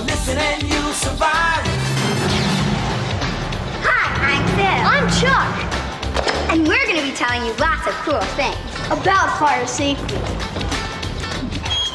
Listen and you'll survive. Hi, I'm Phil. I'm Chuck. And we're going to be telling you lots of cool things About fire safety.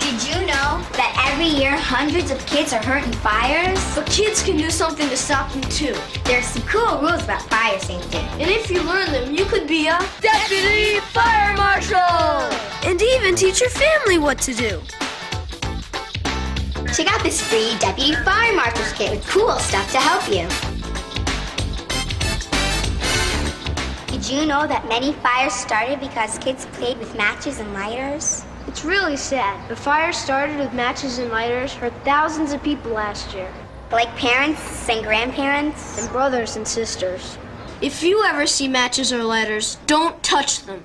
Did you know that every year hundreds of kids are hurt in fires? But kids can do something to stop them too. There's some cool rules about fire safety. And if you learn them, you could be a deputy fire marshal. And even teach your family what to do. Check out this free Deputy Fire Marshal's kit with cool stuff to help you. Did you know that many fires started because kids played with matches and lighters? It's really sad. The fire started with matches and lighters hurt thousands of people last year. Like parents and grandparents? And brothers and sisters. If you ever see matches or lighters, don't touch them.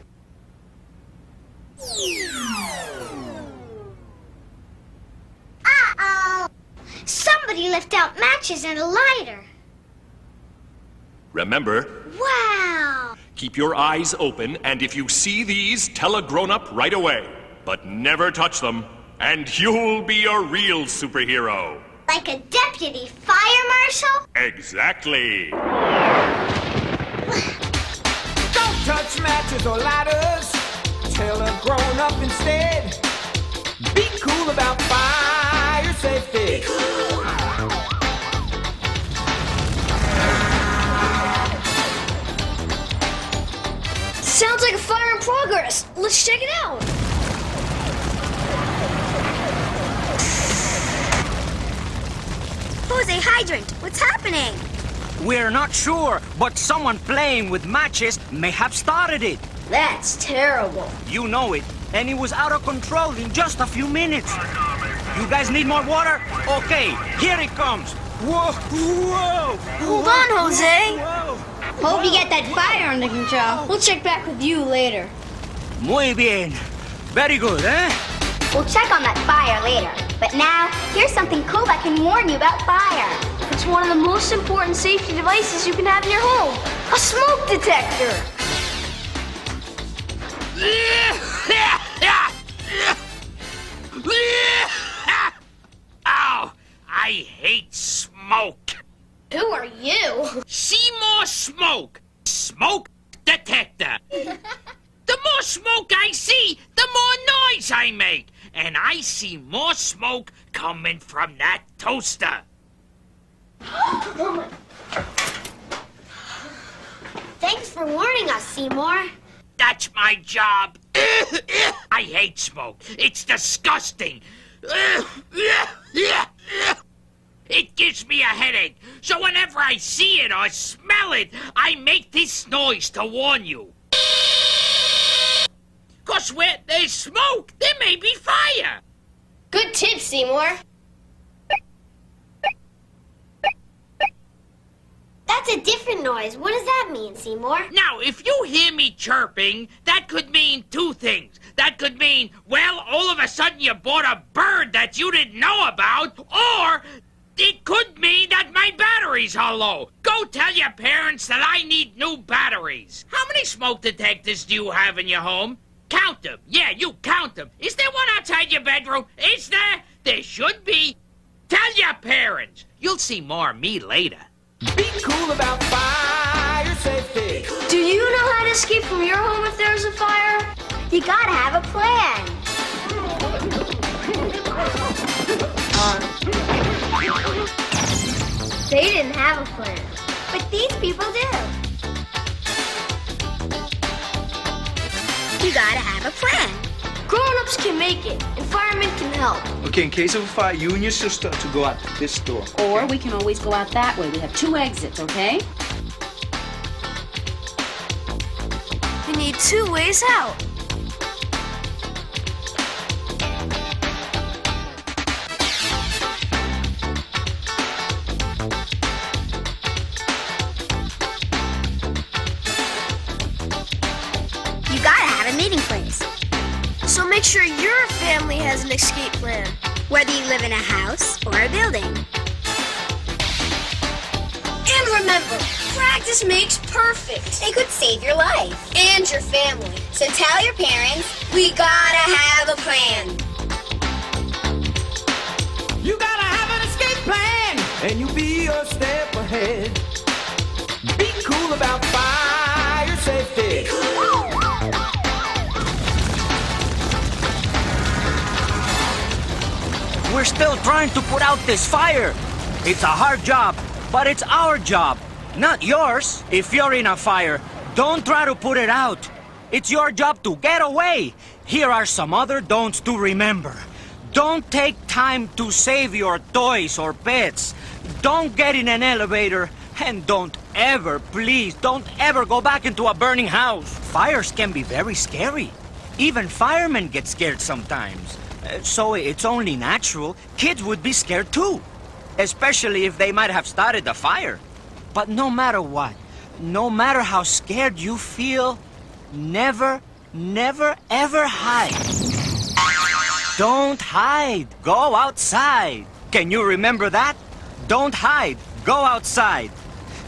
Uh-oh! Somebody left out matches and a lighter. Remember, Wow! keep your eyes open, and if you see these, tell a grown-up right away. But never touch them, and you'll be a real superhero. Like a deputy fire marshal? Exactly. Don't touch matches or ladders. Tell a grown-up instead. Be cool about fire safety. Sounds like a fire in progress. Let's check it out. Who's a hydrant? What's happening? We're not sure, but someone playing with matches may have started it. That's terrible. You know it, and it was out of control in just a few minutes. You guys need more water? Okay, here it comes. Whoa, whoa. Hold on, Jose. Whoa. Hope you get that fire under control. We'll check back with you later. Muy bien. Very good, eh? We'll check on that fire later. But now, here's something cool that can warn you about fire. It's one of the most important safety devices you can have in your home. A smoke detector. Ow! I hate smoke. Who are you? SeeMore Smoke. Smoke detector. The more smoke I see, the more noise I make. And I see more smoke coming from that toaster. Thanks for warning us, Seymour. That's my job. I hate smoke. It's disgusting. It gives me a headache. So whenever I see it or smell it, I make this noise to warn you. 'Cause where there's smoke, there may be fire. Good tip, Seymour. That's a different noise. What does that mean, Seymour? Now, if you hear me chirping, that could mean two things. That could mean, well, all of a sudden you bought a bird that you didn't know about, or it could mean that my batteries are low. Go tell your parents that I need new batteries. How many smoke detectors do you have in your home? Count them. Yeah, you count them. Is there one outside your bedroom? Is there? There should be. Tell your parents. You'll see more of me later. Be cool about fire safety. Do you know how to escape from your home if there's a fire? You gotta have a plan. They didn't have a plan. But these people do. You gotta have a plan. Grown-ups can make it, and firemen can help. Okay, in case of a fire, you and your sister to go out this door. Or we can always go out that way. We have 2 exits, okay? You need 2 ways out. You gotta have a meeting place. So make sure your family has an escape plan. Whether you live in a house or a building. And remember, practice makes perfect. They could save your life. And your family. So tell your parents, we gotta have a plan. You gotta have an escape plan. and you'll be a step ahead. Be cool about fire safety. We're still trying to put out this fire. It's a hard job, but it's our job, not yours. If you're in a fire, don't try to put it out. It's your job to get away. Here are some other don'ts to remember. Don't take time to save your toys or pets. Don't get in an elevator. And don't ever, please, don't ever go back into a burning house. Fires can be very scary. Even firemen get scared sometimes. So it's only natural kids would be scared too. Especially if they might have started the fire. But no matter what, no matter how scared you feel, never, ever hide. Don't hide. Go outside. Can you remember that? Don't hide. Go outside.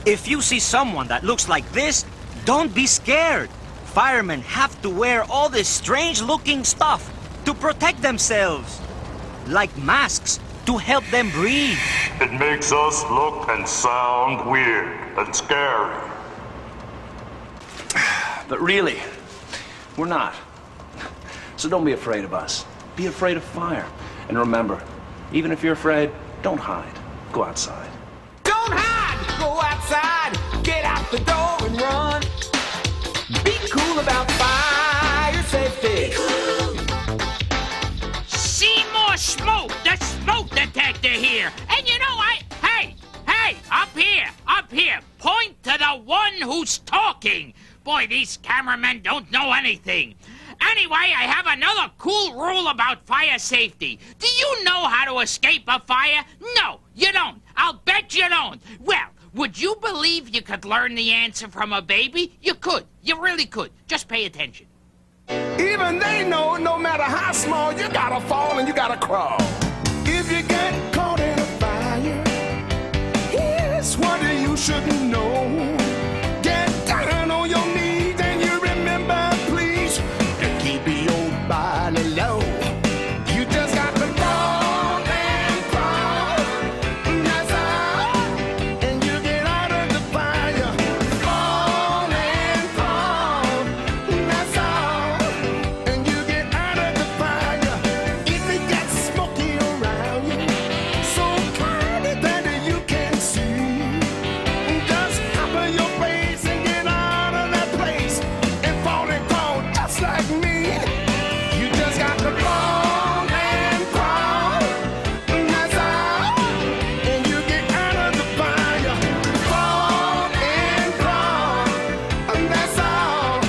If you see someone that looks like this, don't be scared. Firemen have to wear all this strange-looking stuff to protect themselves. Like masks to help them breathe. It makes us look and sound weird and scary. But really, we're not. So don't be afraid of us. Be afraid of fire. And remember, even if you're afraid, don't hide. Go outside. Don't hide, go outside, get out the door and run. Be cool about fire safety. SeeMore Smoke, the smoke detector here. And you know, hey, up here, point to the one who's talking. Boy, these cameramen don't know anything. Anyway, I have another cool rule about fire safety. Do you know how to escape a fire? No, you don't. I'll bet you don't. Well, would you believe you could learn the answer from a baby? You could. You really could. Just pay attention. Even they know no matter how small, you gotta fall and you gotta crawl. If you get caught in a fire, here's what you should know. Get down on your knees and you remember, please, to keep your body low. You just got to crawl and crawl. That's all. And you get out of the fire. Crawl and crawl. That's all. And you get out of the fire. If it gets smoky around you, so cloudy that you can see, just cover your face and get out of that place and fall and crawl just like me. You just got to crawl and crawl. That's all. And you get out of the fire. Crawl and crawl. That's all.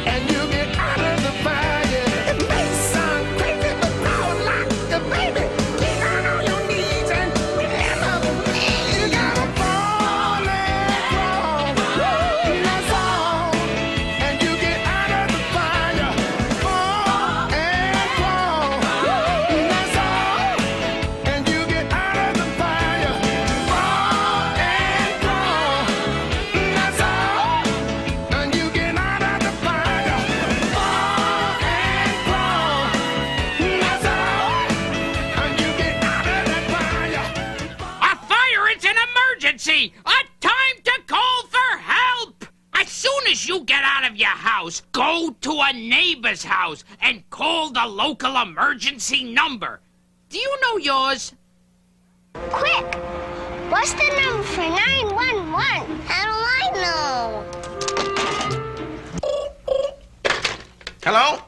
And you get out of the fire. It may sound crazy, but crawl like a baby. Get down on your knees and remember, you gotta crawl and crawl. That's all. And you get out of the fire. Crawl and crawl. That's all. And you get out of the fire. Crawl and crawl. That's all. And you get out of the fire. Crawl and crawl. That's all. And you get out of the fire. A fire is an emergency! A time to call for help! As soon as you get out of your house, go to a neighbor's house and call the local emergency number. Do you know yours? Quick! What's the number for 911? How do I know? Hello?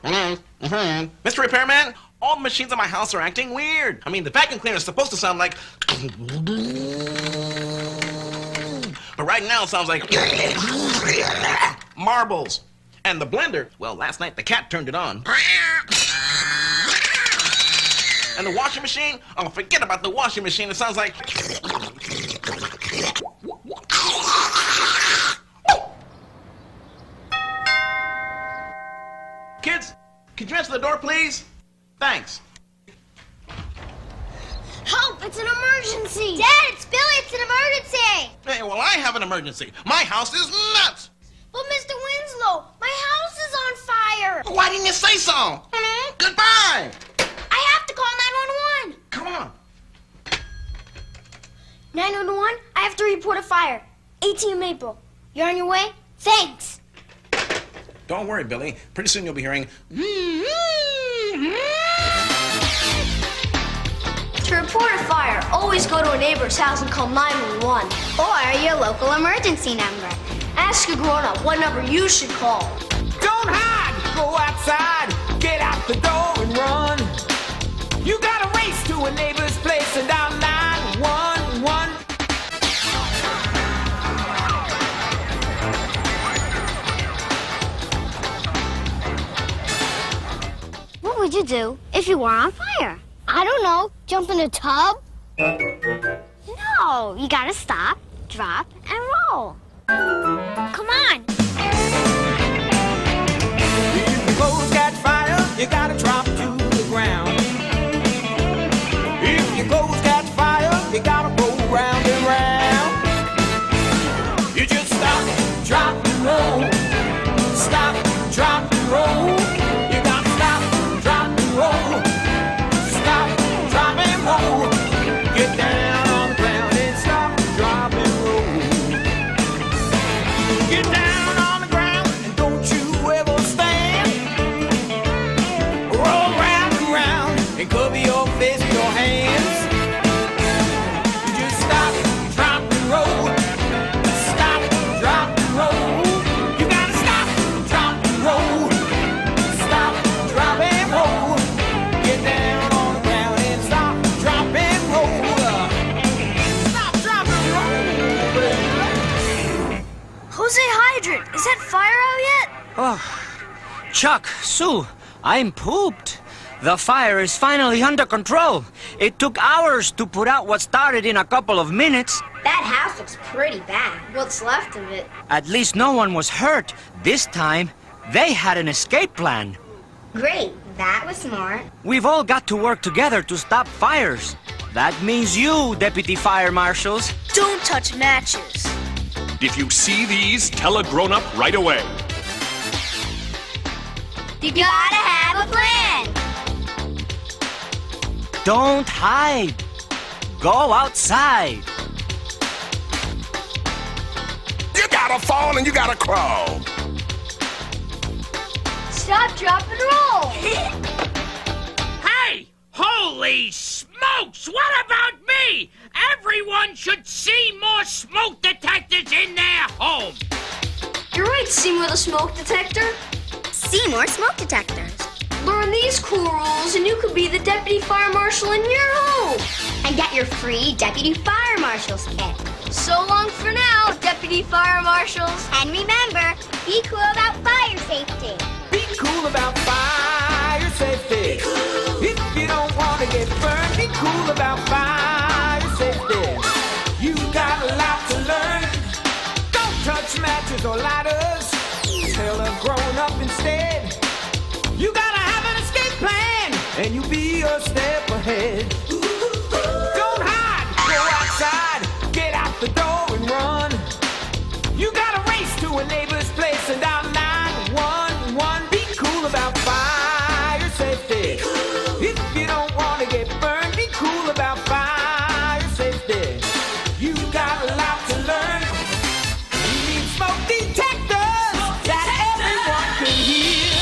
Mr. Repairman, all the machines in my house are acting weird. I mean, the vacuum cleaner is supposed to sound like... But right now it sounds like... marbles. And the blender, well, last night the cat turned it on. And the washing machine? Oh, forget about the washing machine. It sounds like... Kids, could you answer the door, please? Thanks. Help! It's an emergency! Dad, it's Billy! It's an emergency! Hey, well, I have an emergency. My house is nuts. But Mr. Winslow, my house is on fire! Why didn't you say so? Goodbye. I have to call 911! Come on. 911, I have to report a fire. 18 Maple. You're on your way? Thanks. Don't worry, Billy. Pretty soon you'll be hearing. To report a fire, always go to a neighbor's house and call 911. Or your local emergency number. Ask a grown-up what number you should call. Don't hide, go outside, get out the door and run. You gotta race to a neighbor's place and dial 911. What would you do if you were on fire? I don't know. Jump in a tub? No, you gotta stop, drop, and roll. Come on. If your clothes got fire, you gotta drop to the ground. If your clothes got fire, you gotta go round and round. You just stop, drop, and roll. Stop, drop, and roll. You gotta stop, drop, and roll. Stop, drop, and roll. Get down on the ground and stop, drop, and roll. Get down on the ground and don't you ever stand. Roll round and round and cover your face with your hands. You just stop, drop, and roll. Stop, drop, and roll. You gotta stop, drop, and roll. Stop, drop, and roll. Get down on the ground and stop, drop, and roll. Stop, drop, and roll. Jose Hydrant, is that fire out yet? Oh, Chuck, Sue, I'm pooped. The fire is finally under control. It took hours to put out what started in a couple of minutes. That house looks pretty bad. What's left of it? At least no one was hurt. This time, they had an escape plan. Great, that was smart. We've all got to work together to stop fires. That means you, Deputy Fire Marshals. Don't touch matches. If you see these, tell a grown-up right away. You gotta have a plan. Don't hide. Go outside. You gotta fall and you gotta crawl. Stop, drop, and roll. Hey! Holy smokes! What about me? Everyone should see more smoke detectors in their home. You're right, SeeMore the Smoke Detector. SeeMore Smoke Detectors. Learn these cool rules and you could be the Deputy Fire Marshal in your home. And get your free Deputy Fire Marshal's kit. So long for now, Deputy Fire Marshals. And remember, be cool about fire safety. Be cool about fire safety. If you don't want to get burned, be cool about fire safety. You got a lot to learn. Don't touch matches or lighters. Tell a grown-up instead. You gotta have an escape plan, and you'll be a step ahead. Don't hide, go outside, get out the door and run. You gotta race to a neighbor's place and dial 911. Be cool about fire safety. If you don't want to get burned, be cool about fire safety. You got a lot to learn. You need smoke detectors that everyone can hear.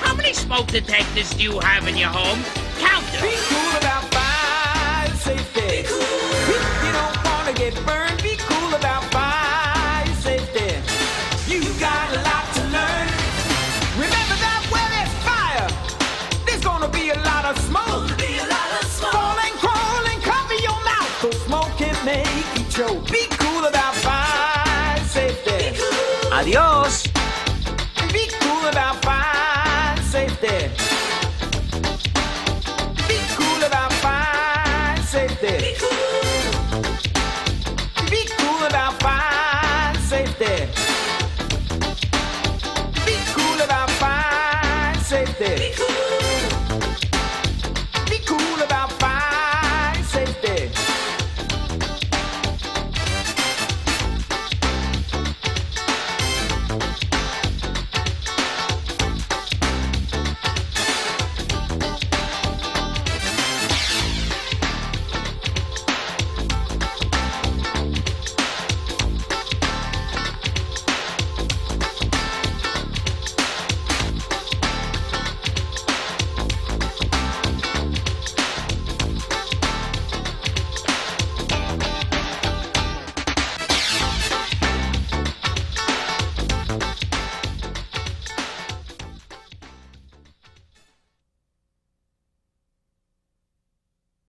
How many smoke detectors do you have in your home? Count them. Be cool about fire safety. If you don't want to get burned, be cool about fire safety. You got a lot to learn. Remember that where there's fire, there's gonna be a lot of smoke. Fall and crawl and cover your mouth so smoke can make you choke. Be cool about fire safety. Adios. Be cool about fire safety. Be cool about fire safety.